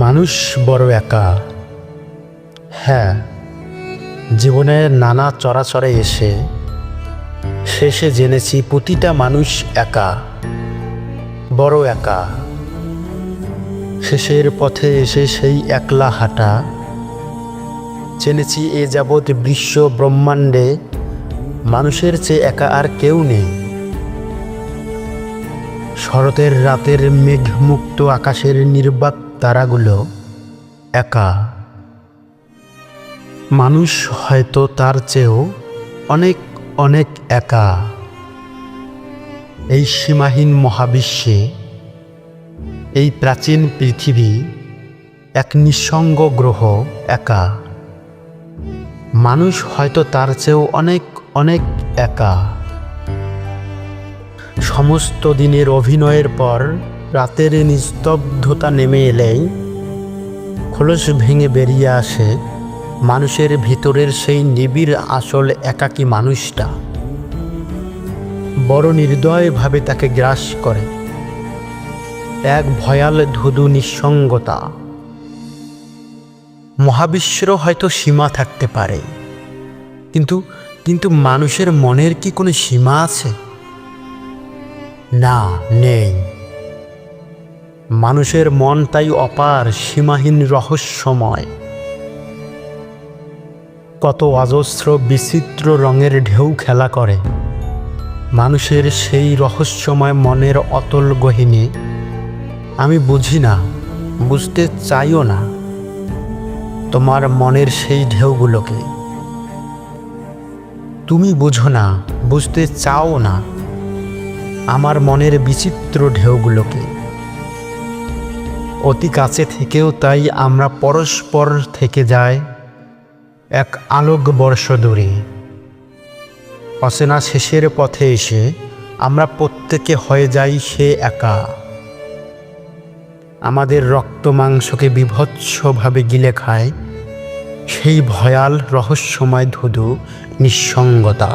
মানুষ বড় একা। হ্যাঁ, জীবনের নানা চরাচরে এসে শেষে জেনেছি প্রতিটা মানুষ একা, বড় একা। শেষের পথে এসে সেই একলা হাঁটা জেনেছি এ যাবৎ বিশ্ব ব্রহ্মাণ্ডে মানুষের চেয়ে একা আর কেউ নেই। শরতের রাতের মেঘমুক্ত আকাশের নির্বাক তারাগুলো একা। মানুষ হয়তো তার চেয়েও অনেক অনেক একা। এই সীমাহীন মহাবিশ্বে, এই প্রাচীন পৃথিবী এক নিঃসঙ্গ গ্রহ, একা। মানুষ হয়তো তার চেয়েও অনেক অনেক একা। সমস্ত দিনের অভিনয়ের পর রাতের নিস্তব্ধতা নেমে এলেই খোলস ভেঙে বেরিয়ে আসে মানুষের ভিতরের সেই নিবিড় আসল একাকী মানুষটা। বড় নির্দয়ভাবে তাকে গ্রাস করে এক ভয়াল ধুধু নিঃসঙ্গতা। মহাবিশ্বের হয়তো সীমা থাকতে পারে, কিন্তু মানুষের মনের কি কোনো সীমা আছে? না, নেই। মানুষের মন তাই অপার, সীমাহীন, রহস্যময়। কত অজস্র বিচিত্র রঙের ঢেউ খেলা করে মানুষের সেই রহস্যময় মনের অতল গহীনে। আমি বুঝি না, বুঝতে চাইও না তোমার মনের সেই ঢেউগুলোকে। তুমি বুঝো না, বুঝতে চাও না আমার মনের বিচিত্র ঢেউগুলোকে। অতি কাছে থেকেও তাই আমরা পরস্পর থেকে যাই এক আলোক বর্ষ দূরে। অচেনা শেষের পথে এসে আমরা প্রত্যেকে হয়ে যাই সে একা। আমাদের রক্ত মাংসকে বীভৎসভাবে গিলে খায় সেই ভয়াল রহস্যময় ধুধু নিঃসঙ্গতা।